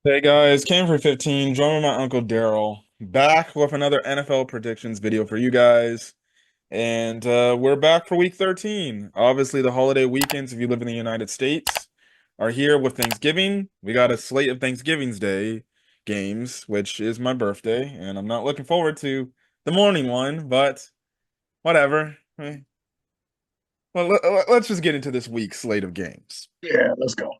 Hey guys, came for 15, joined with my Uncle Daryl, back with another NFL predictions video for you guys. And we're back for week 13. Obviously, the holiday weekends, if you live in the United States, are here with Thanksgiving. We got a slate of Thanksgiving's Day games, which is my birthday, and I'm not looking forward to the morning one, but whatever. Well, let's just get into this week's slate of games. Yeah, let's go.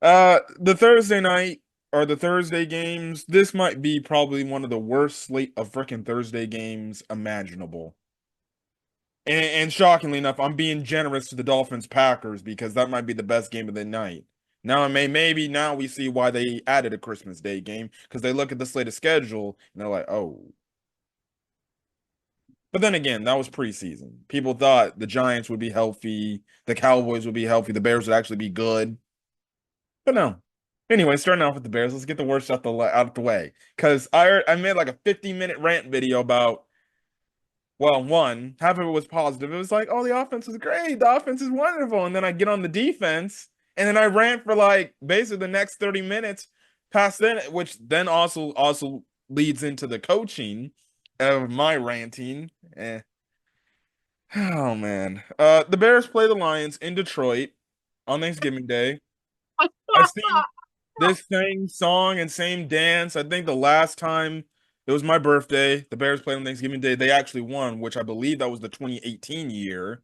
The Thursday night or the Thursday games, this might be probably one of the worst slate of freaking Thursday games imaginable. And shockingly enough, I'm being generous to the Dolphins Packers because that might be the best game of the night. Now, maybe now we see why they added a Christmas Day game because they look at the slate of schedule and they're like, oh. But then again, that was preseason. People thought the Giants would be healthy, the Cowboys would be healthy, the Bears would actually be good. But no. Anyway, starting off with the Bears, let's get the worst out of the way. Because I made like a 50-minute rant video about, well, one, half of it was positive. It was like, oh, the offense is great. The offense is wonderful. And then I get on the defense, and then I rant for like basically the next 30 minutes past then, which then also leads into the coaching of my ranting. Oh man. The Bears play the Lions in Detroit on Thanksgiving Day. I sing this same song and same dance. I think the last time it was my birthday, the Bears played on Thanksgiving Day. They actually won, which I believe that was the 2018 year.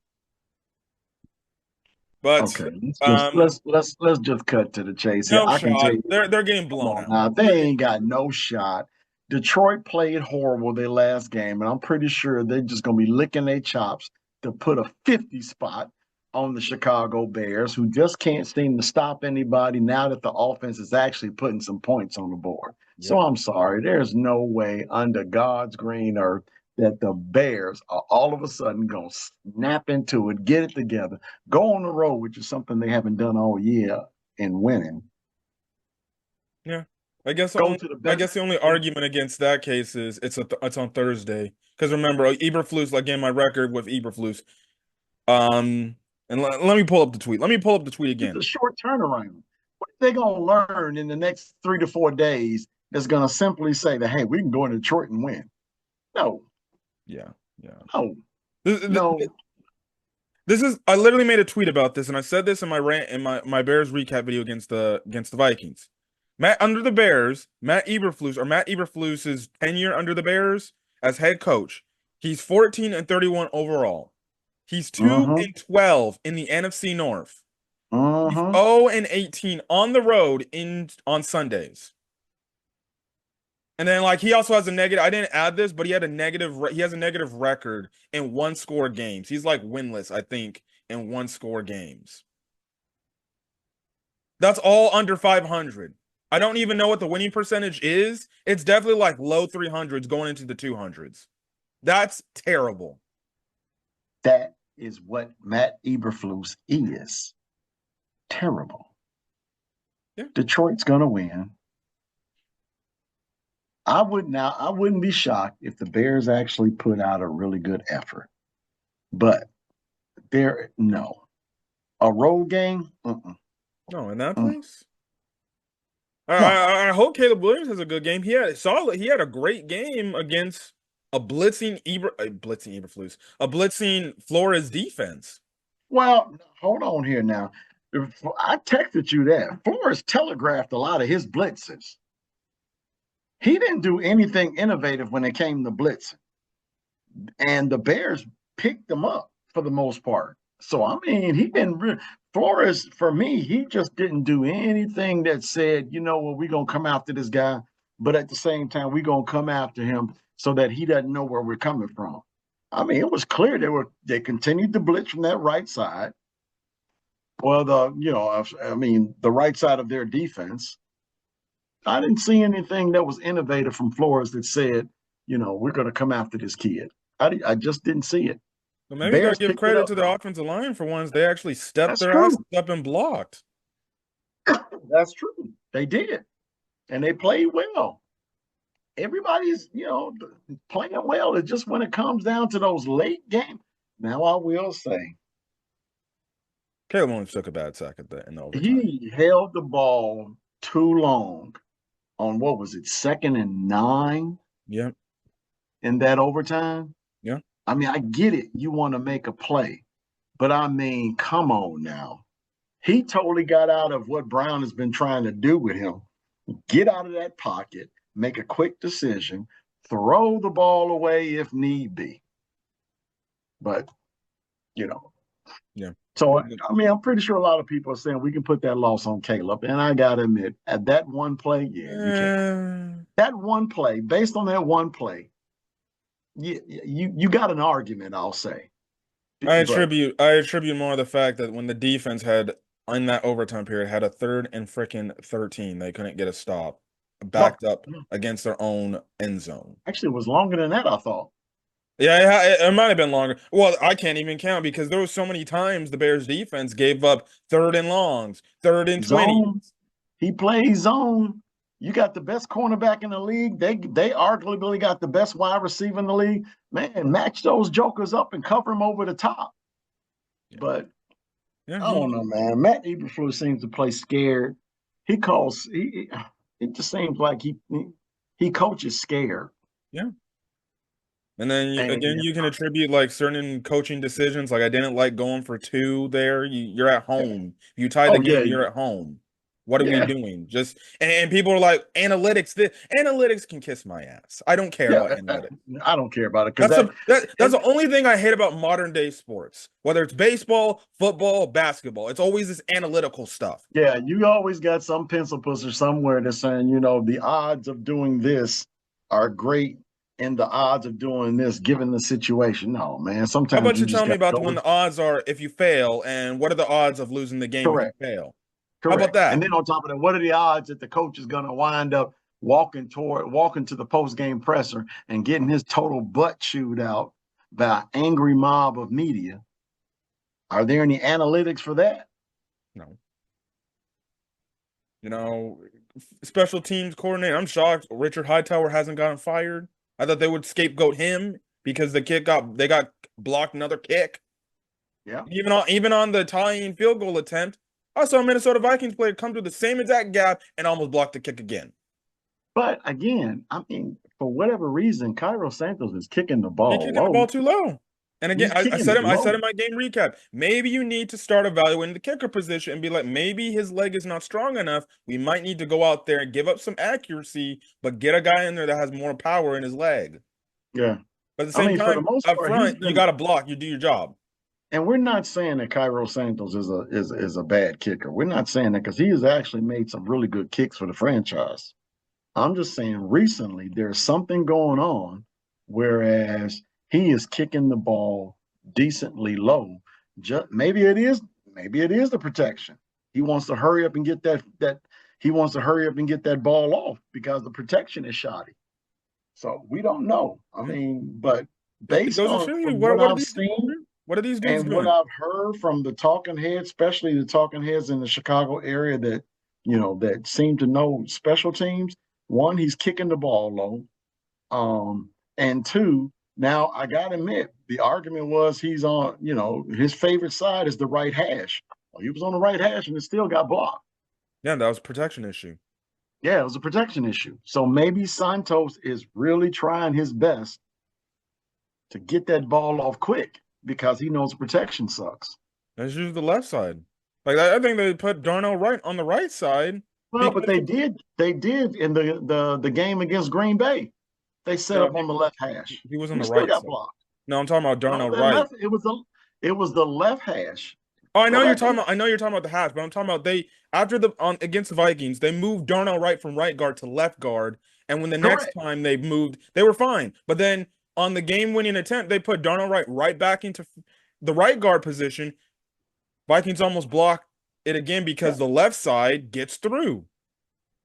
But Okay, let's just um, let's let's let's just cut to the chase here. no I can tell shot. you, They're getting come blown on out. now, they They're ain't got no shot. Detroit played horrible their last game, and I'm pretty sure they're just gonna be licking their chops to put a 50 spot on the Chicago Bears, who just can't seem to stop anybody now that the offense is actually putting some points on the board. So yep. I'm sorry, there's no way under God's green earth that the Bears are all of a sudden gonna snap into it, get it together, go on the road, which is something they haven't done all year, and winning. Yeah. I guess Go only to the I best. guess the only argument against that case is it's on Thursday. Because remember, Eberflus, like in my record with Eberflus. And let me pull up the tweet. Let me pull up the tweet It's again. a short turnaround. What are they going to learn in the next 3 to 4 days that's going to simply say that, hey, we can go into Detroit and win? No, Yeah, yeah. no, This, no. this is I literally made a tweet about this, and I said this in my rant in my Bears recap video against the Vikings. Matt Eberflus's tenure under the Bears as head coach. He's 14 and 31 overall. He's 2 Uh-huh, and 12 in the NFC North. He's uh-huh. 0 and 18 on the road in on Sundays. And then like he also has a negative. I didn't add this, but he has a negative record in one score games. He's like winless, I think, in one score games. That's all under 500. I don't even know what the winning percentage is. It's definitely like low 300s going into the 200s. That's terrible. That is what Matt Eberflus is. Terrible. Yeah. Detroit's going to win. I wouldn't be shocked if the Bears actually put out a really good effort. But there, no. A road game? No, in that Mm, place. no. I hope Caleb Williams has a good game. He had a great game against a blitzing Eberflus, a blitzing Flores defense. Well, hold on here now. I texted you that. Forrest telegraphed a lot of his blitzes. He didn't do anything innovative when it came to blitzing, and the Bears picked them up for the most part. So I mean, he didn't. Flores, for me, he just didn't do anything that said, you know what, we're gonna come after this guy, but at the same time, we're gonna come after him so that he doesn't know where we're coming from. I mean, it was clear they continued to blitz from that right side. Well, I mean, the right side of their defense. I didn't see anything that was innovative from Flores that said, we're going to come after this kid. I just didn't see it. But maybe you got to Bears give picked it credit up to the though. offensive line for once. They actually stepped That's their true. asses up and blocked. That's true. They did, and they played well. Everybody's, playing well. It's just when it comes down to those late games. Now, I will say, Caleb Williams took a bad sack in the overtime. he held the ball too long on what was it, 2nd and 9 Yeah. in that overtime. Yeah. I mean, I get it. You want to make a play, but I mean, come on now. He totally got out of what Brown has been trying to do with him. Get out of that pocket, make a quick decision, throw the ball away if need be. But, you know, Yeah. so I mean, I'm pretty sure a lot of people are saying we can put that loss on Caleb. And I got to admit, at that one play, yeah, you can. That one play, based on that one play, you got an argument, I'll say. But I attribute more the fact that when the defense had in that overtime period had a 3rd and 13, they couldn't get a stop, no, backed up no, against their own end zone. actually, it was longer than that, I thought. Yeah, it might have been longer. Well, I can't even count because there was so many times the Bears defense gave up 3rd and longs, 3rd and 20. Zone. He plays zone. You got the best cornerback in the league. They arguably got the best wide receiver in the league. Man, match those jokers up and cover them over the top. Yeah, But yeah, I don't know, man. Matt Eberflus seems to play scared. He calls. It just seems like he coaches scared. yeah. And then again, And you can attribute like certain coaching decisions. Like I didn't like going for two there. You're at home. If you tie the oh yeah, game, you're at home. What are we yeah, doing? Just and people are like analytics. Analytics can kiss my ass. I don't care about yeah. analytics. I don't care about it because That's that that's and the only thing I hate about modern day sports. Whether it's baseball, football, basketball, it's always this analytical stuff. yeah, you always got some pencil pusher somewhere that's saying, the odds of doing this are great and the odds of doing this given the situation. No, man. How Sometimes about you you just tell me got to about go when with the odds are if you fail, and what are the odds of losing the game if you correct, fail? How about correct. And that? then on top of that, what are the odds that the coach is gonna wind up walking to the post game presser and getting his total butt chewed out by an angry mob of media? Are there any analytics for that? No. You know, special teams coordinator. I'm shocked Richard Hightower hasn't gotten fired. I thought they would scapegoat him because they got blocked another kick. Yeah. Even on the tying field goal attempt, I saw a Minnesota Vikings player come to the same exact gap and almost blocked the kick again. But again, I mean, for whatever reason, Cairo Santos is kicking the He's ball kicking the low. ball too low. And again, He's kicking it I said low. in my game recap, maybe you need to start evaluating the kicker position and be like, maybe his leg is not strong enough. We might need to go out there and give up some accuracy, but get a guy in there that has more power in his leg. Yeah. But at the I same mean, for the time, most up part, he's front, you been, got to block. You do your job. and we're not saying that Cairo Santos is a bad kicker. We're not saying that because he has actually made some really good kicks for the franchise. I'm just saying recently there's something going on, whereas he is kicking the ball decently low. Maybe it is the protection. He wants to hurry up and get that he wants to hurry up and get that ball off because the protection is shoddy. So we don't know. I Yeah. mean, but It based goes to on show you from what what are I've these seen what are these dudes and what doing? I've heard from the talking heads, especially the talking heads in the Chicago area that seem to know special teams. One, he's kicking the ball low. And two, now I gotta admit, the argument was he's on, his favorite side is the right hash. Well, he was on the right hash and it still got blocked. Yeah, that was a protection issue. Yeah, it was a protection issue. So maybe Santos is really trying his best to get that ball off quick because he knows protection sucks. Let's use the left side. Like I think they put Darnell Wright on the right side Well, but because they did in the game against Green Bay. They set no, up on the left hash. he was on He the still right got side. blocked. No, I'm talking about No, Darnell the Wright. left it was the left hash. Oh, I know you're Correct talking me. about. I know you're talking about the hash, but I'm talking about they after the on against the Vikings, they moved Darnell Wright from right guard to left guard, and when the next Correct. time they moved, they were fine. But then on the game-winning attempt, they put Darnell Wright right back into the right guard position. Vikings almost blocked it again Yeah. because the left side gets through.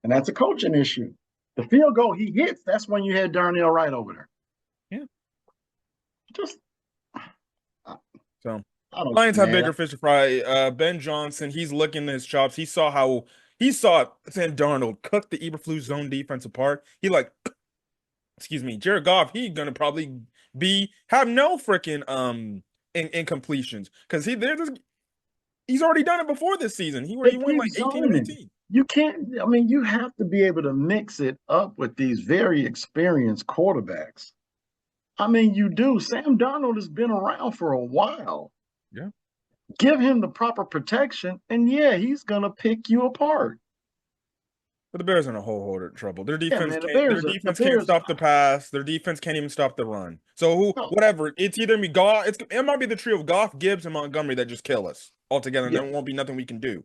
And that's a coaching issue. The field goal he hits, that's when you had Darnell Wright over there. Yeah. Just I, So I don't Lions have man. bigger fish to fry. Ben Johnson, he's licking his chops. He saw Sam Darnold cook the Eberflus zone defense apart. He like, excuse me, Jared Goff. He gonna probably have no freaking incompletions because he's already done it before this season. He They went keep like 18 or zoning. 19. You can't. I mean, you have to be able to mix it up with these very experienced quarterbacks. I mean, you do. Sam Darnold has been around for a while. Yeah. Give him the proper protection, and yeah, he's gonna pick you apart. But the Bears are in a whole lot of trouble. Their Yeah, defense man. can't. Their The defense can't Bears. stop the pass. Their defense can't even stop the run. So No, whatever. It's either me Goff. It might be the trio of Goff, Gibbs, and Montgomery that just kill us altogether, and yeah, there won't be nothing we can do.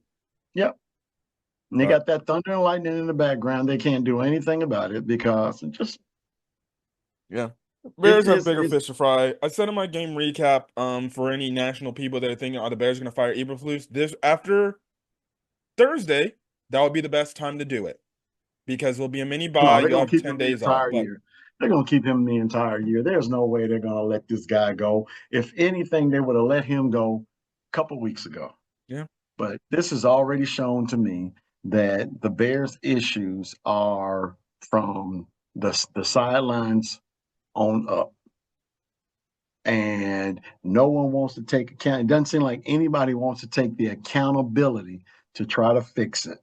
yep. And they But got that thunder and lightning in the background. They can't do anything about it because it just yeah, it Bears have is bigger it's fish to fry. I said in my game recap, for any national people that are thinking, are the Bears going to fire Eberflus this after Thursday? That would be the best time to do it because there'll be a mini no, bye. they're You'll gonna have keep 10 him the days off. entire But year. They're gonna keep him the entire year. There's no way they're gonna let this guy go. If anything, they would have let him go a couple weeks ago. yeah, But this has already shown to me that the Bears' issues are from the sidelines on up. And no one wants to take account. It doesn't seem like anybody wants to take the accountability to try to fix it.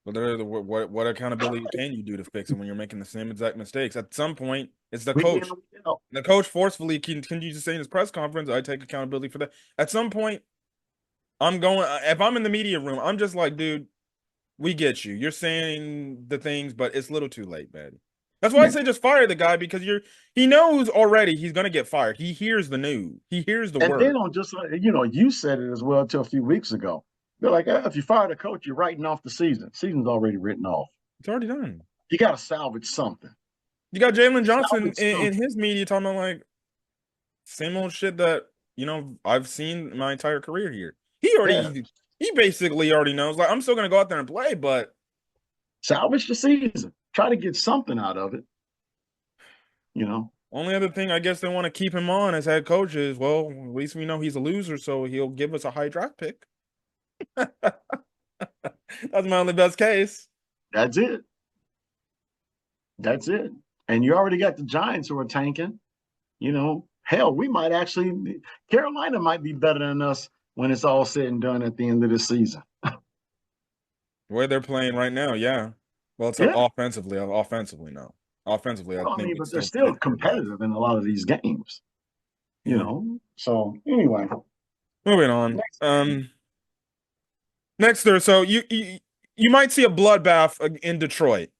but what accountability can you do to fix it when you're making the same exact mistakes? At some point, it's the Week in coach. and week out. The coach forcefully continues to say in his press conference, "I take accountability for that." At some point, I'm going. If I'm in the media room, I'm just like, dude, we get you. You're saying the things, but it's a little too late, man. That's why I Yeah. say just fire the guy because he knows already he's gonna get fired. He hears the news. He hears the And they word. don't just, you said it as well until a few weeks ago. They're like, if you fire the coach, you're writing off the season. Season's already written off. It's already done. You got to salvage something. You got Jalen Johnson Salvage in something. his media talking about like same old shit that I've seen my entire career here. Yeah. He basically already knows. Like I'm still gonna go out there and play, but Salvage the season. Try to get something out of it, you know. only other thing I guess they want to keep him on as head coach is well, at least we know he's a loser, so he'll give us a high draft pick. That's my only best case. That's it. That's it. And you already got the Giants who are tanking. Hell, we might actually, Carolina might be better than us when it's all said and done at the end of the season. The way they're playing right now, yeah. Well, except Yeah. offensively, no. Offensively, I Well, I think mean, it's but they're still still pretty poor guys. competitive in a lot of these games, Yeah. So anyway, Moving on. next game. Next there, so you might see a bloodbath in Detroit.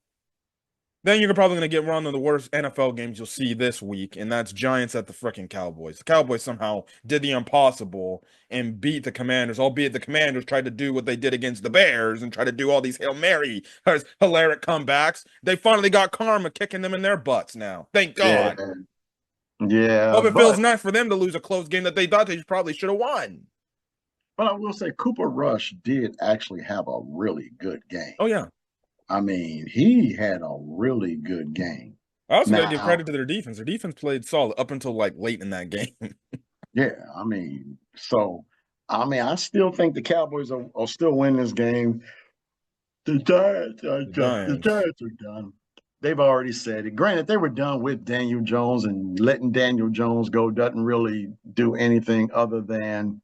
Then you're probably gonna get one of the worst NFL games you'll see this week, and that's Giants at the freaking Cowboys. The Cowboys somehow did the impossible and beat the Commanders, albeit the Commanders tried to do what they did against the Bears and try to do all these Hail Mary hilarious comebacks. They finally got karma kicking them in their butts now. Thank Yeah, God. yeah, Hope it feels nice for them to lose a close game that they thought they probably should have won. but I will say Cooper Rush did actually have a really good game. Oh yeah. I mean, he had a really good game. I also got to give Now, credit to their defense. Their defense played solid up until like late in that game. yeah, I still think the Cowboys are still winning this game. The Giants are The done. The Giants. Giants are done. They've already said it. Granted, they were done with Daniel Jones, and letting Daniel Jones go doesn't really do anything other than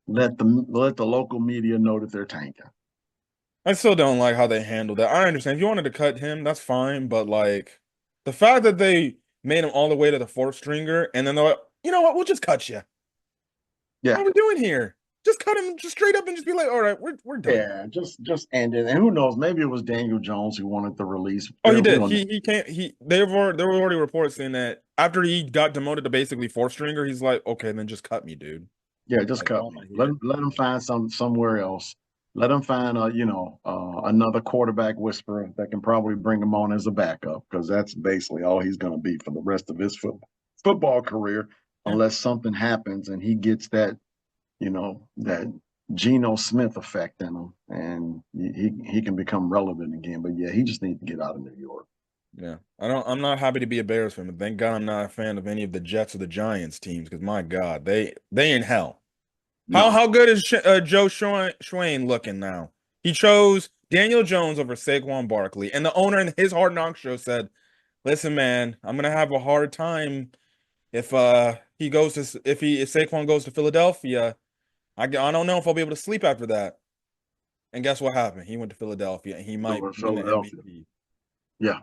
let the local media know that they're tanking. I still don't like how they handled that. I understand if you wanted to cut him, that's fine, but like the fact that they made him all the way to the fourth stringer and then they're like, you know what, we'll just cut you. What Yeah, are we doing here? Just cut him just straight up and just be like, all right, we're done. yeah, just end it. And who knows? Maybe it was Daniel Jones who wanted the release. Oh, he We did. don't know. He can't there were already reports saying that after he got demoted to basically fourth stringer, he's like, okay, then just cut me, dude. Yeah, just That's cut all me. I Let hear. let him find somewhere else. Let him find another quarterback whisperer that can probably bring him on as a backup because that's basically all he's going to be for the rest of his football career, Yeah. unless something happens and he gets that Geno Smith effect in him and he can become relevant again. But yeah, he just needs to get out of New York. Yeah. I'm not happy to be a Bears fan, but thank God I'm not a fan of any of the Jets or the Giants teams because my God, they in hell. No, How good is Joe Schwain looking now? He chose Daniel Jones over Saquon Barkley, and the owner in his Hard Knock show said, "Listen, man, I'm gonna have a hard time if if Saquon goes to Philadelphia. I don't know if I'll be able to sleep after that." And guess what happened? He went to Philadelphia, and he might Over win the Philadelphia. MVP. Yeah.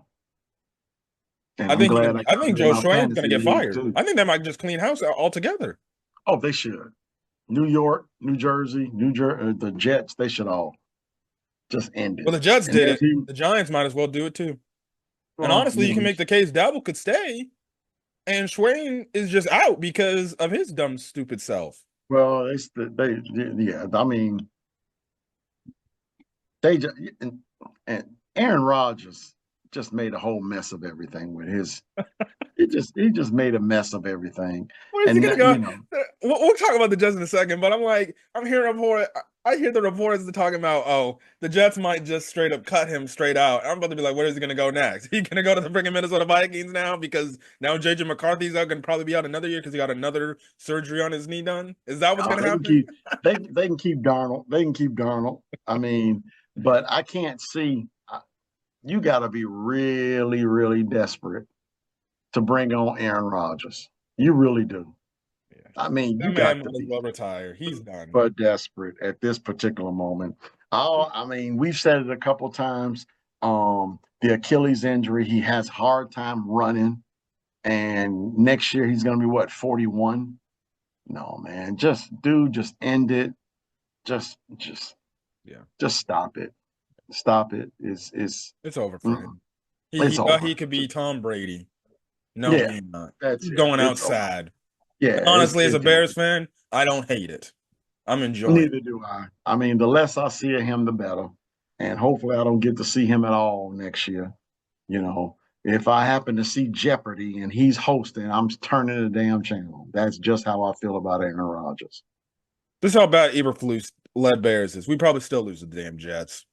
And I'm glad I I got think him in Joe my Schoen's gonna fantasy get league fired. too. I think they might just clean house altogether. Oh, they should. New York, New Jersey, the Jets, they should all just end Well, it. the Jets And did then it. he, The Giants might as well do it too. And well, honestly, you can make the case Dabble could stay, and Schwain is just out because of his dumb, stupid self. well, yeah. I mean, they just and Aaron Rodgers just made a whole mess of everything with his. He just made a mess of everything, Where's he and gonna that, go? We'll talk about the Jets in a second, but I'm hearing report. I hear the reporters talking about, oh, the Jets might just straight up cut him straight out. I'm about to be like, where is he gonna go next? He gonna go to the freaking Minnesota Vikings now because now JJ McCarthy's out, gonna probably be out another year because he got another surgery on his knee done. Is that what's no, gonna they can happen? keep they can keep Darnold. They can keep Darnold. I mean, but I can't see. You got to be really, really desperate to bring on Aaron Rodgers. You really do. Yeah. I mean, you That man got to might as be well retire. He's done. super desperate at this particular moment. I mean, we've said it a couple times. The Achilles injury, he has hard time running, and next year he's going to be what 41. No, man, just end it. Just, just, Yeah, just stop it. Stop it. Is it's over for him. He it's thought he over. could be Tom Brady. No, Yeah, he's not. that's He's it. going out It's over. sad. Yeah, And honestly, as a it's Bears over. fan, I don't hate it. I'm enjoying it. Neither do I. I mean, the less I see of him, the better. And hopefully, I don't get to see him at all next year. You know, if I happen to see Jeopardy and he's hosting, I'm turning the damn channel. That's just how I feel about Aaron Rodgers. This is how bad Eberflus led Bears is. We probably still lose the damn Jets.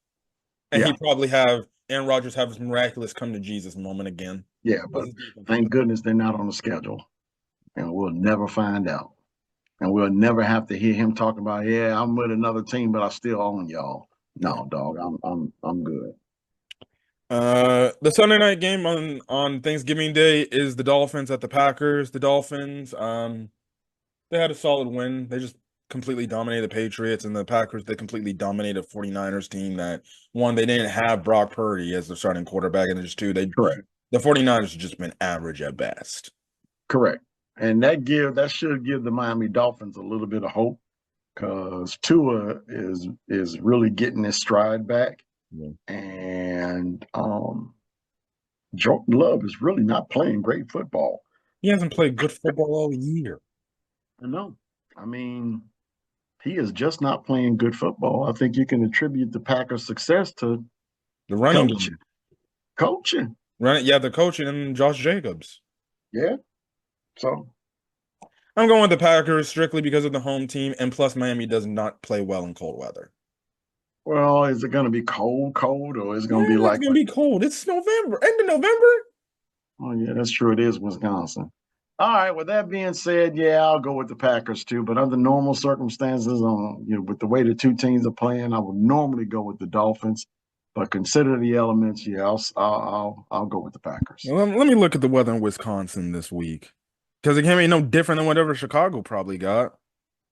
And he Yeah, probably have Aaron Rodgers have his miraculous come to Jesus moment again. yeah, Because but his defense is thank bad. goodness they're not on the schedule, and we'll never find out. And we'll never have to hear him talk about, yeah, I'm with another team, but I still own y'all. Yeah. No, dog, I'm good. The Sunday night game on Thanksgiving Day is the Dolphins at the Packers. The Dolphins, they had a solid win. They just completely dominated the Patriots, and the Packers, they completely dominated 49ers team that one, they didn't have Brock Purdy as their starting quarterback, and just two, Correct. the 49ers have just been average at best. Correct. And that should give the Miami Dolphins a little bit of hope because Tua is really getting his stride back, Yeah. and Jordan Love is really not playing great football. He hasn't played good football all year. I know. I mean, he is just not playing good football. I think you can attribute the Packers' success to The running coaching. game. Coaching. Yeah, the coaching and Josh Jacobs. Yeah. So, I'm going with the Packers strictly because of the home team, and plus Miami does not play well in cold weather. well, is it going to be cold, or is it going to be Yeah, it's like, gonna be cold. It's November, end of November. oh, yeah, that's true. It is Wisconsin. All right. With that being said, yeah, I'll go with the Packers too. But under normal circumstances, with the way the two teams are playing, I would normally go with the Dolphins. But consider the elements. Yeah, I'll go with the Packers. Let me look at the weather in Wisconsin this week, because it can't be no different than whatever Chicago probably got.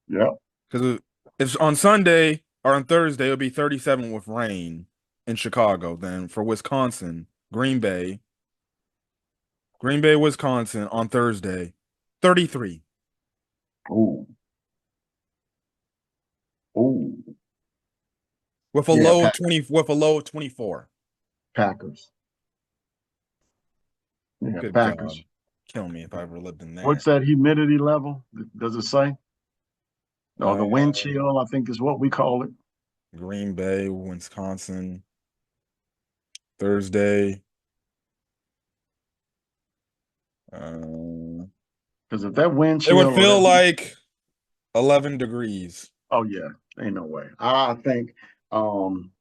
Yeah. Because it's on Sunday or on Thursday, it'll be 37 with rain in Chicago. Then for Wisconsin, Green Bay, Wisconsin on Thursday, 33 Oh, oh, with a yeah. low of 20 with a low of 24. Packers. Yeah, Good Packers. God, kill me if I ever lived in there. What's that humidity level? Does it say? Or Uh, the wind chill, I think is what we call it. Green Bay, Wisconsin, Thursday. Uh, Because if that wind it would chill or feel that, like 11 degrees. oh yeah, ain't no way. I think, um,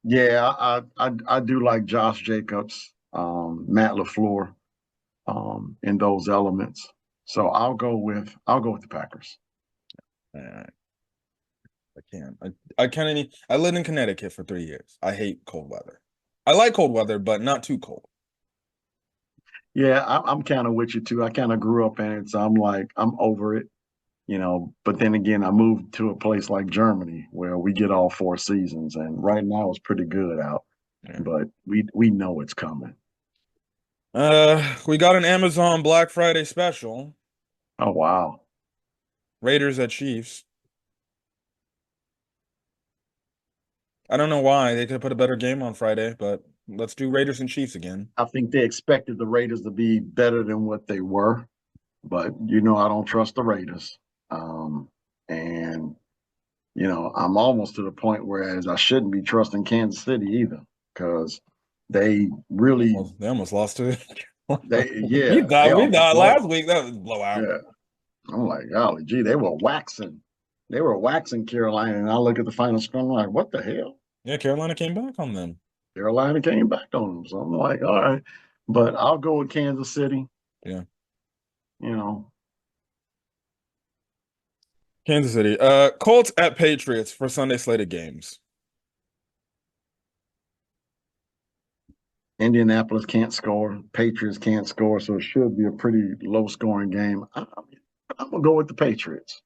yeah, I do like Josh Jacobs, Matt LaFleur, in those elements. So I'll go with the Packers. Uh, I can't. I kind of. I lived in Connecticut for 3 years. I hate cold weather. I like cold weather, but not too cold. Yeah, I'm kind of with you too. I kind of grew up in it, so I'm like I'm over it. But then again, I moved to a place like Germany where we get all 4 seasons, and right now it's pretty good out. Yeah. But we know it's coming. We got an Amazon Black Friday special. Oh wow. Raiders at Chiefs. I don't know why they could have put a better game on Friday, but let's do Raiders and Chiefs again. I think they expected the Raiders to be better than what they were, but I don't trust the Raiders. And I'm almost to the point whereas I shouldn't be trusting Kansas City either because they really They almost lost to they we yeah they thought we almost thought lost. last week that was a blowout. Yeah, I'm like, golly gee, they were waxing Carolina, and I look at the final score, I'm like, what the hell? Yeah, Carolina came back on them. Carolina came back on them, so I'm like, all right, but I'll go with Kansas City. Yeah. You know, Kansas City. Colts at Patriots for Sunday slated games. Indianapolis can't score, Patriots can't score, so it should be a pretty low scoring game. I'm gonna go with the Patriots.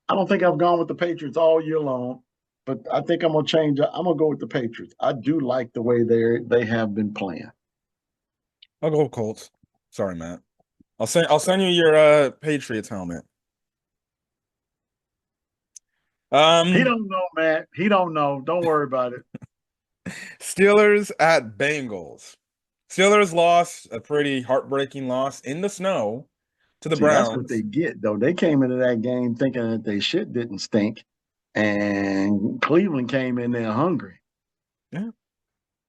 I don't think I've gone with the Patriots all year long, but I think I'm gonna change it. I'm gonna go with the Patriots. I do like the way they have been playing. I'll go Colts. Sorry, Matt. I'll send you your Patriots helmet. He Um, don't know, man. He don't know. Don't worry about it. Steelers at Bengals. Steelers lost a pretty heartbreaking loss in the snow to the See, that's what they Browns. get, though. They came into that game thinking that they shit didn't stink, and Cleveland came in there hungry, Yeah.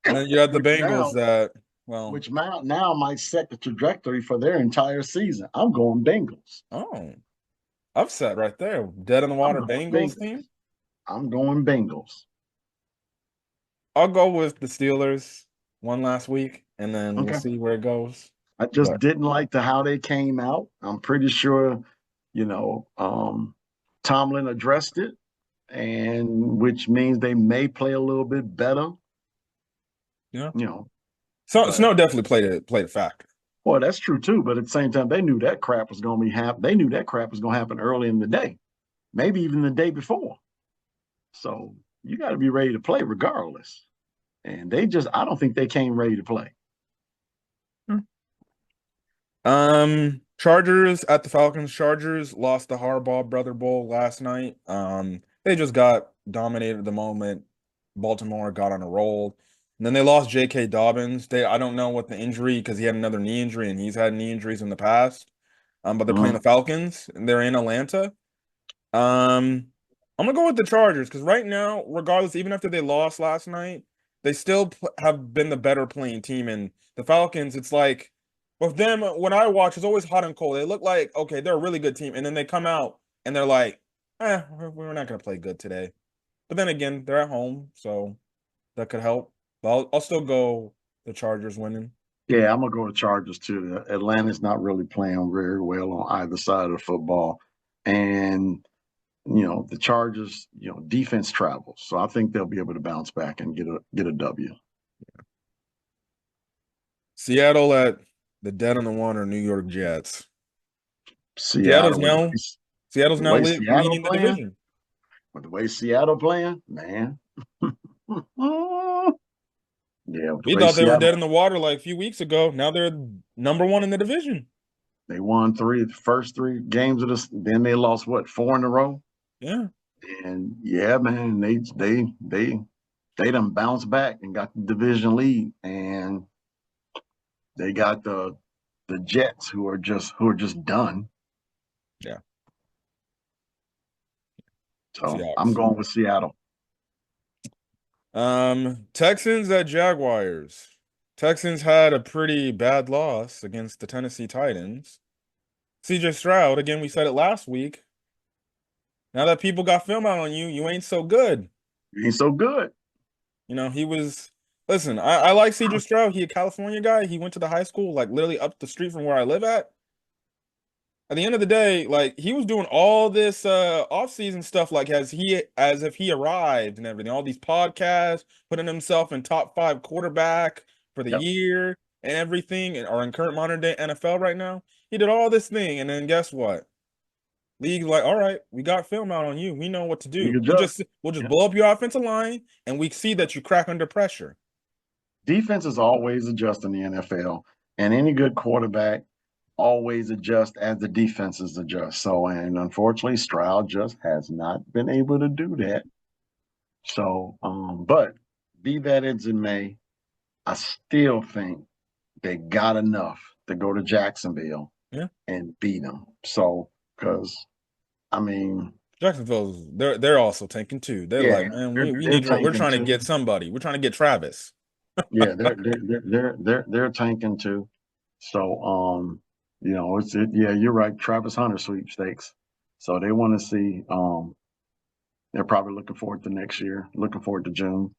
And then you had the which Bengals now, that, well, which now might set the trajectory for their entire season. I'm going Bengals. oh, upset right there. Dead in the I'm water going Bengals Bengals. team. I'm going Bengals. I'll go with the Steelers one last week, and then we'll Okay. see where it goes. I just But didn't like how they came out. I'm pretty sure, Tomlin addressed it, and which means they may play a little bit better, yeah, you know. so But Snow definitely played a factor. well, that's true too. But at the same time, they knew that crap was going to be happen. They knew that crap was going to happen early in the day, maybe even the day before. So you got to be ready to play regardless. And I don't think they came ready to play. Chargers at the Falcons. Chargers lost the Harbaugh Brother Bowl last night. They just got dominated the moment Baltimore got on a roll. And then they lost J.K. Dobbins. I don't know what the injury because he had another knee injury and he's had knee injuries in the past. But they're playing Uh-huh. the Falcons and they're in Atlanta. Um, I'm gonna go with the Chargers because right now, regardless, even after they lost last night, they still have been the better playing team. And the Falcons, it's like with them, when I watch, it's always hot and cold. They look like okay, they're a really good team, and then they come out and they're like, we're not gonna play good today. But then again, they're at home, so that could help. But I'll still go the Chargers winning. Yeah, I'm gonna go to Chargers too. Atlanta's not really playing very well on either side of the football, and the Chargers, defense travels, so I think they'll be able to bounce back and get a W. Seattle at the dead on the water New York Jets. Seattle's Seattle with now Seattle's the now way Seattle leading the playing, division. man. Yeah, with the We way thought they were Seattle, dead in the water like a few weeks ago. Now they're number one in the division. they won the first 3 games of this. Then they lost what 4 in a row, Yeah. and yeah, man, they done bounced back and got the division lead, and they got the Jets who are just done. Yeah. So I'm Seahawks. going with Seattle. Texans at Jaguars. Texans had a pretty bad loss against the Tennessee Titans. CJ Stroud, again, we said it last week. Now that people got film out on you, you ain't so good. You ain't so good. He was listen, I like CJ Stroud. He a California guy. He went to the high school like literally up the street from where I live at. At the end of the day, like he was doing all this off-season stuff like as if he arrived and everything, all these podcasts, putting himself in top 5 quarterback for the Yep. year and everything, or in current modern day NFL right now. He did all this thing, and then guess what? League like, all right, we got film out on you. We know what to You do. can just We'll just yeah. blow up your offensive line, and we see that you crack under pressure. Defense is always adjust in the NFL, and any good quarterback always adjust as the defenses adjust. So, and unfortunately, Stroud just has not been able to do that. So, but be that as it may, I still think they got enough to go to Jacksonville Yeah, and beat them. So, because I mean, Jacksonville's they're also tanking too. They're yeah, like, man, they're we they're need we're tanking trying to too. get somebody. We're trying to get Travis. Yeah, they're tanking too. So, yeah, you're right. Travis Hunter sweepstakes. So they want to see. They're probably looking forward to next year. Looking forward to June.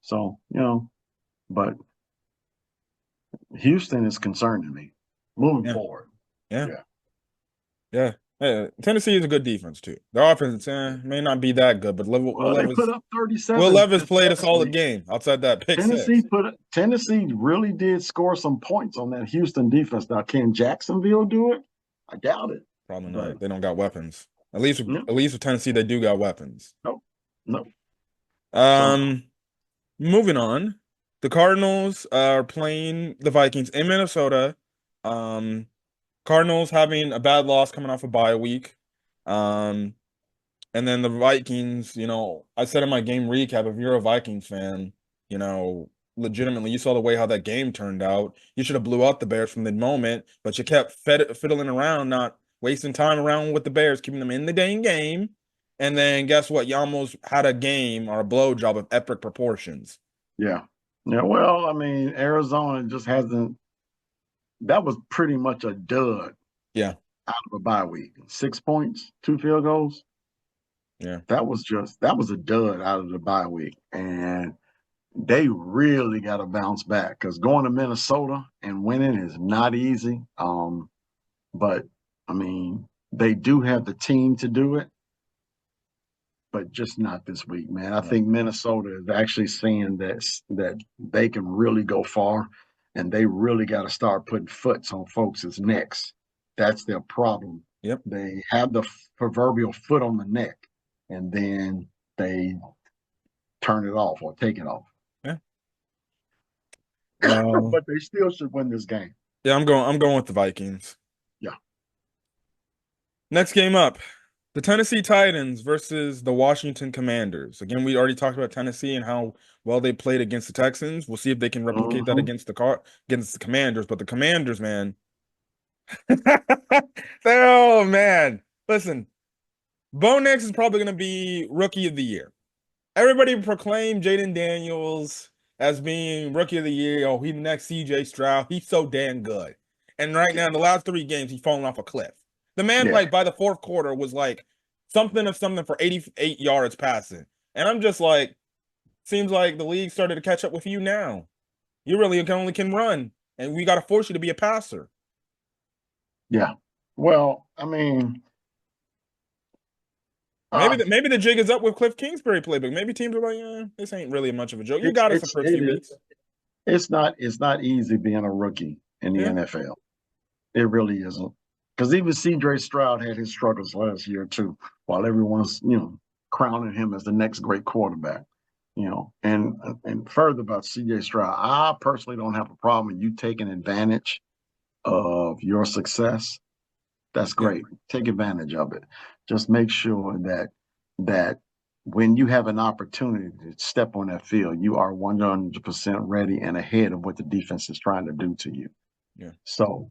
So but Houston is concerning me moving Yeah, forward. yeah, Yeah. yeah. Tennessee is a good defense too. Their offense may not be that good, but Well, they put up Will 37 Levis this played a past solid week. game outside that pick six. Tennessee really did score some points on that Houston defense. Now, can Jacksonville do it? I doubt it. Probably But not. They don't got weapons. no, At least with Tennessee, they do got weapons. no, no. So Um, moving on. The Cardinals are playing the Vikings in Minnesota. Um, Cardinals having a bad loss coming off a bye week. Um, and then the Vikings, I said in my game recap, if you're a Vikings fan, legitimately, you saw the way how that game turned out. You should have blew out the Bears from the moment, but you kept fiddling around, not wasting time around with the Bears, keeping them in the dang game. And then guess what? You almost had a game or a blowjob of epic proportions. yeah, yeah. Well, I mean, Arizona just hasn't. That was pretty much a dud Yeah, out of a bye week. 6 points, 2 field goals. yeah, That was a dud out of the bye week, and they really got to bounce back because going to Minnesota and winning is not easy. But I mean, they do have the team to do it, but just not this week, man. I yeah, think Minnesota is actually seeing that they can really go far, and they really got to start putting foots on folks' necks. That's their problem. yep. They have the proverbial foot on the neck, and then they turn it off or take it off. Yeah. Uh, But they still should win this game. yeah, I'm going with the Vikings. Yeah. Next game up, the Tennessee Titans versus the Washington Commanders. Again, we already talked about Tennessee and how well they played against the Texans. We'll see if they can replicate that Mm-hmm. against the Commanders. But the Commanders, man, oh man, listen, Bo Nix is probably going to be Rookie of the Year. Everybody proclaimed Jaden Daniels as being Rookie of the Year. Oh, he's the next CJ Stroud. He's so damn good. And right now, in the last 3 games, he's fallen off a cliff. The man, Yeah. like, by the fourth quarter, was like something of something for 88 yards passing. And I'm just like, seems like the league started to catch up with you now. You really only can run, and we got to force you to be a passer. Yeah. Well, I mean, Maybe uh, maybe the jig is up with Cliff Kingsbury playbook. Maybe teams are like, this ain't really much of a joke. You it's got us the it's first it few is weeks. it's not easy being a rookie in the Yeah, NFL. It really isn't. Because even CJ Stroud had his struggles last year too, while everyone's crowning him as the next great quarterback. And further about CJ Stroud, I personally don't have a problem with you taking advantage of your success. That's yeah, great. Take advantage of it. Just make sure that when you have an opportunity to step on that field, you are 100% ready and ahead of what the defense is trying to do to you. yeah. So,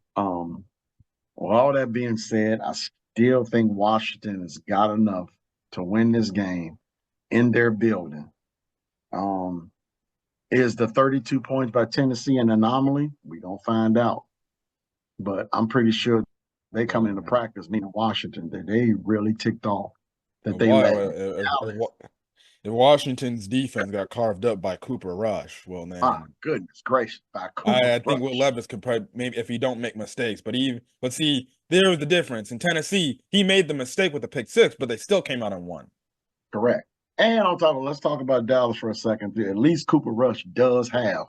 with all that being said, I still think Washington has got enough to win this game in their building. Um, is the 32 points by Tennessee an anomaly? We're going to find out. But I'm pretty sure they come into Um, practice, meaning Washington, that they really ticked off that they Why let if Washington's defense got carved up by Cooper Rush, well my then goodness gracious by Cooper I think Will Rush. Levis could probably maybe if he don't make mistakes, but see there's the difference in Tennessee. He made the mistake with the pick six, but they still came out and won. Correct. And on top of let's talk about Dallas for a second. At least Cooper Rush does have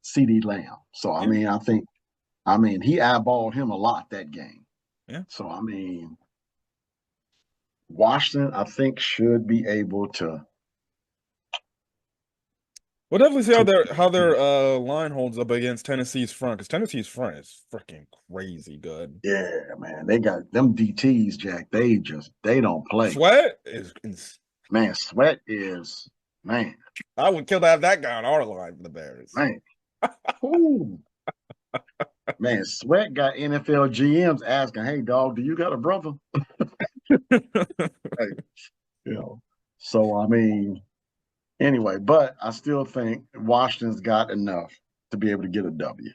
CD Lamb. So I Yeah, mean, he eyeballed him a lot that game. Yeah. So I mean, Washington, I think, should be able We'll definitely see how to their line holds up against Tennessee's front, because Tennessee's front is freaking crazy good. yeah, man. They got them DTs, Jack. They don't play. Sweat is Man, Sweat is man, I would kill to have that guy on our line for the Bears. man. Ooh. Man, Sweat got NFL GMs asking, "Hey, dog, do you got a brother?" Hey, you know. So I mean, anyway, but I still think Washington's got enough to be able to get a W.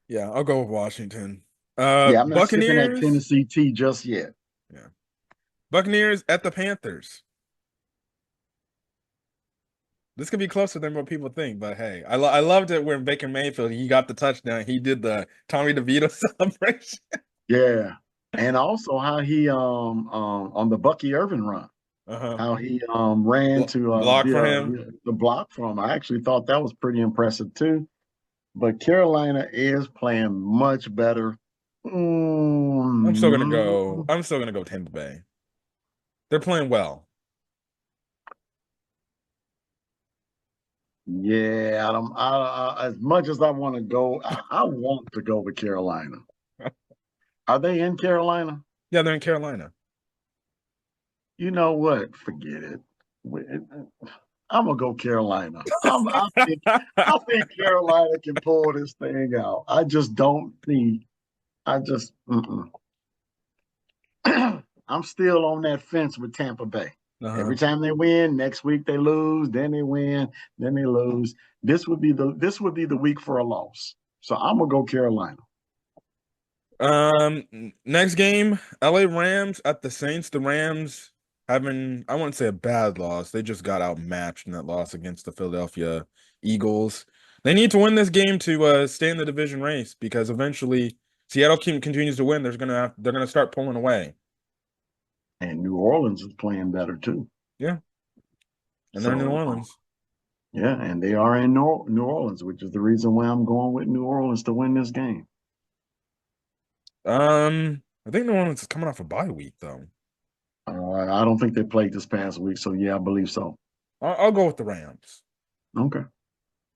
Yeah, I'll go with Washington. Yeah, I'm not sipping that Buccaneers. Tennessee tea just yet. Yeah. Buccaneers at the Panthers. This could be closer than what people think, but hey, I loved it when Baker Mayfield he got the touchdown. He did the Tommy DeVito celebration. Yeah, and also how he on the Bucky Irvin run, Uh-huh. how he ran to Block for him. the block from. I actually thought that was pretty impressive too. But Carolina is playing much better. Mm, I'm still gonna go Tampa Bay. They're playing well. yeah, as much as I want to go, I want to go with Carolina. Are they in Carolina? Yeah, they're in Carolina. You know what? Forget it. I'm gonna go Carolina. I think Carolina can pull this thing out. I just don't see. I just I'm still on that fence with Tampa Bay. Uh-huh. Every time they win, next week they lose, then they win, then they lose. This would be the week for a loss. So I'm gonna go Carolina. Next game, LA Rams at the Saints. The Rams having, I wouldn't say a bad loss. They just got outmatched in that loss against the Philadelphia Eagles. They need to win this game to stay in the division race because eventually Seattle continues to win. They're gonna start pulling away. And New Orleans is playing better too. Yeah, and they're in New So Orleans. yeah, and they are in New Orleans, which is the reason why I'm going with New Orleans to win this game. I think New Orleans is coming off a bye week though. I don't think they played this past week, so yeah, I believe so. I'll go with the Rams. Okay,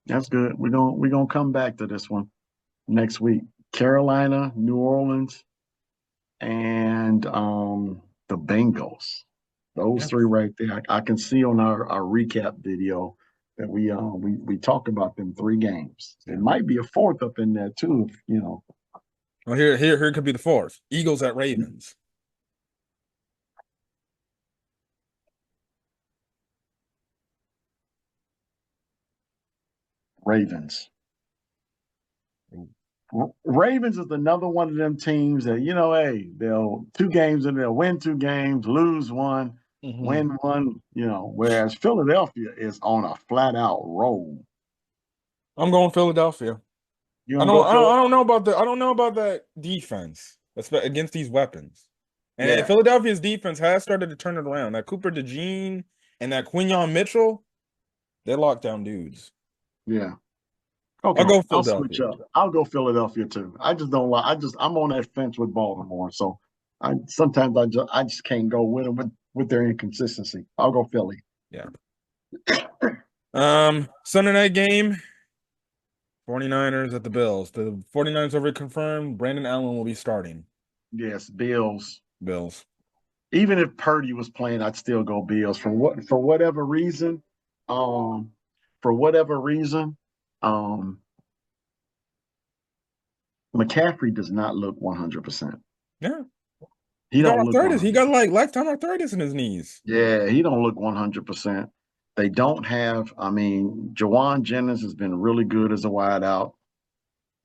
that's good. We're gonna come back to this one next week. Carolina, New Orleans, and the Bengals. Those Yeah, three right there. I can see on our recap video that we talked about them three games. It yeah. might be a fourth up in there too, if, Well, here could be the fourth. Eagles at Ravens. Ravens. Ravens is another one of them teams that, hey, they'll 2 games and they'll win 2 games, lose one, Hmm. win one, whereas Philadelphia is on a flat out roll. I'm going Philadelphia. You gonna go I Philip? don't know about the I don't know about that defense against these weapons. And Yeah, Philadelphia's defense has started to turn it around. That Cooper DeJean and that Quinyon Mitchell, they're lockdown dudes. yeah. I'll Okay, go I'll switch Philadelphia. up. I'll go Philadelphia too. I just don't like. I'm on that fence with Baltimore. So I sometimes I just can't go with them with their inconsistency. I'll go Philly. Yeah. Sunday night game, 49ers at the Bills. The 49ers already confirmed Brandon Allen will be starting. Yes, Bills. Bills. Even if Purdy was playing, I'd still go Bills. For whatever reason, um, for whatever reason, um, McCaffrey does not look 100%. Yeah. He He got don't look arthritis. He 100. got like lifetime arthritis in his knees. Yeah, he don't look 100%. They don't have. I mean, Jawan Jennings has been really good as a wideout,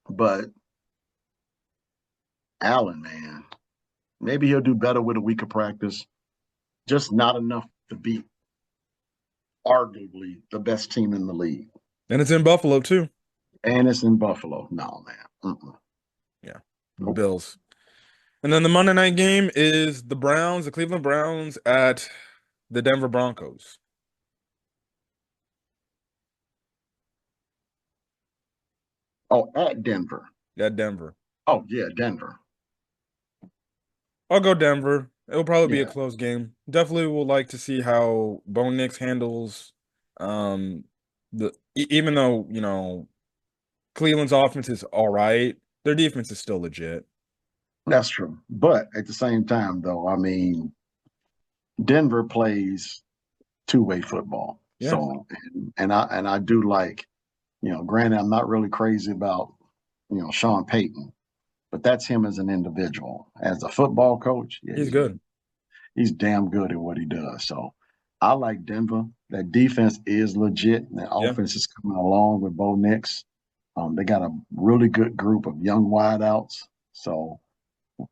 but Allen, man, maybe he'll do better with a week of practice. Just not enough to beat arguably the best team in the league. And it's in Buffalo too. And it's in Buffalo. No, man. Yeah. Nope. Bills. And then the Monday night game is the Cleveland Browns at the Denver Broncos. Oh, at Denver. At Denver. Oh, yeah, Denver. I'll go Denver. It'll probably be a Yeah, close game. Definitely will like to see how Bo Nix handles um even though, Cleveland's offense is all right, their defense is still legit. that's true. But at the same time, though, I mean, Denver plays two-way football. Yeah, So, and I do like, granted, I'm not really crazy about, Sean Payton, but that's him as an individual. As a football coach, yeah, he's good. he's damn good at what he does. So I like Denver. That defense is legit. That Yeah, offense is coming along with Bo Nix. They got a really good group of young wideouts. So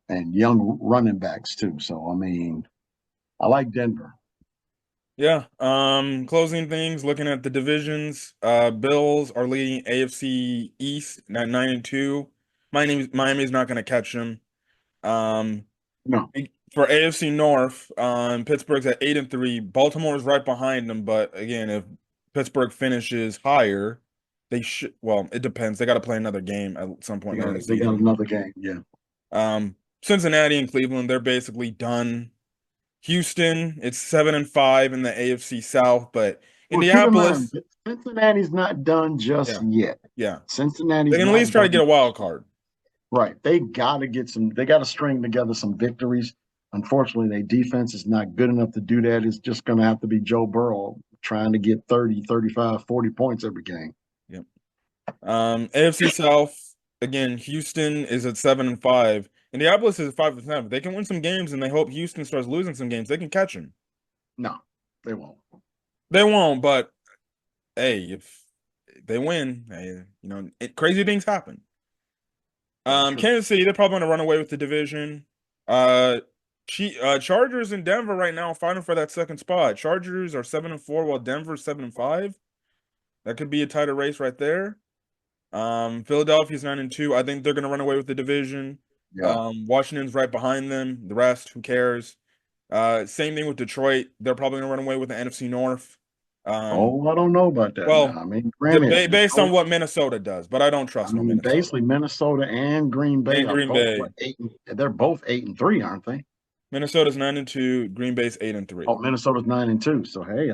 and young running backs too. So I mean, I like Denver. yeah. Closing things, looking at the divisions. Bills are leading AFC East at 9-2. Miami's not gonna catch them. Um, No, for AFC North, Pittsburgh's at 8-3. Baltimore is right behind them, but again, if Pittsburgh finishes higher, they should. Well, it depends. They got to play another game at some point later in the they got season. another game. Yeah. Cincinnati and Cleveland, they're basically done. Houston, it's 7-5 in the AFC South, but Well, keep in Indianapolis, mind, Cincinnati's not done just yeah, yet. yeah, they Cincinnati's can at least not try to done. get a wild card. Right. They got to get some, they got to string together some victories. Unfortunately, their defense is not good enough to do that. It's just going to have to be Joe Burrow trying to get 30, 35, 40 points every game. Yep. AFC South, again, Houston is at 7-5. Indianapolis is at 5-7. They can win some games, and they hope Houston starts losing some games. They can catch them. No, they won't. They won't, but hey, if they win, hey, crazy things happen. That's true. Kansas City, they're probably gonna run away with the division. Uh, Chargers in Denver right now fighting for that second spot. Chargers are 7-4, while Denver's 7-5. That could be a tighter race right there. Philadelphia's 9-2. I think they're gonna run away with the division. Yeah. Washington's right behind them. The rest, who cares? Same thing with Detroit. They're probably gonna run away with the NFC North. Um, Oh, I don't know about that now. well, I mean, granted, based on Detroit, what Minnesota does, but I don't I trust no mean, Minnesota basically Minnesota and Green Bay and are Green both Bay. what they're both 8-3, aren't they? Minnesota's 9-2. Green Bay's eight and Oh, three. Minnesota's 9-2. So hey,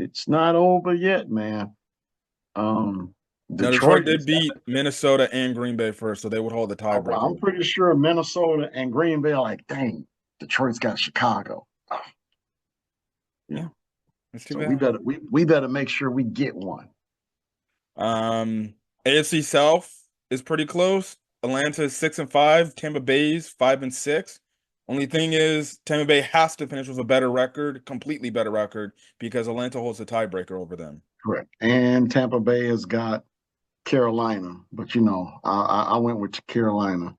it's not over yet, man. Now Detroit Detroit did is beat Minnesota and Green Bay first, so they would hold the tiebreaker I'm over them. pretty sure Minnesota and Green Bay are like, dang, Detroit's got Chicago. Oh, yeah. Yeah, that's too So we bad. better we better make sure we get one. Um, AFC South is pretty close. Atlanta is 6-5. Tampa Bay's 5-6. Only thing is, Tampa Bay has to finish with a better record, completely better record, because Atlanta holds the tiebreaker over them. Correct. And Tampa Bay has got Carolina, but I went with Carolina,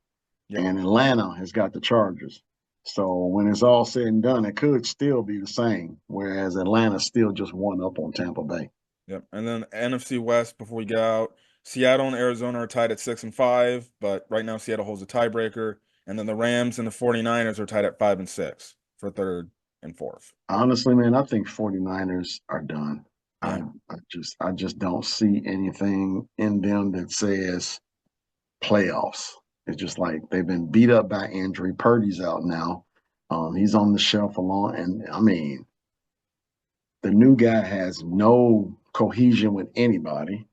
Yep. and Atlanta has got the Chargers. So when it's all said and done, it could still be the same, whereas Atlanta's still just one up on Tampa Bay. Yep. And then NFC West, before we get out, Seattle and Arizona are tied at 6-5, but right now Seattle holds a tiebreaker. And then the Rams and the 49ers are tied at 5-6 for third and fourth. Honestly, man, I think 49ers are done. Yeah. I just don't see anything in them that says playoffs. It's just like they've been beat up by injury. Purdy's out now. He's on the shelf along, and I mean, the new guy has no cohesion with anybody.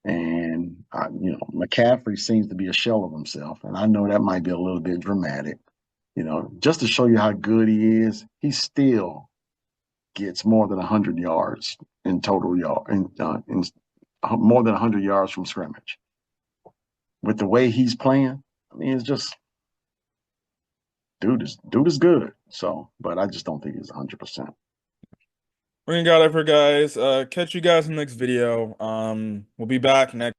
And McCaffrey seems to be a shell of himself, and I know that might be a little bit dramatic. Just to show you how good he is, he still gets more than 100 yards in total yard, in more than 100 yards from scrimmage. With the way he's playing, I mean, it's just dude is good. So, but I just don't think he's 100%. We're gonna got it for guys. Catch you guys in the next video. We'll be back next.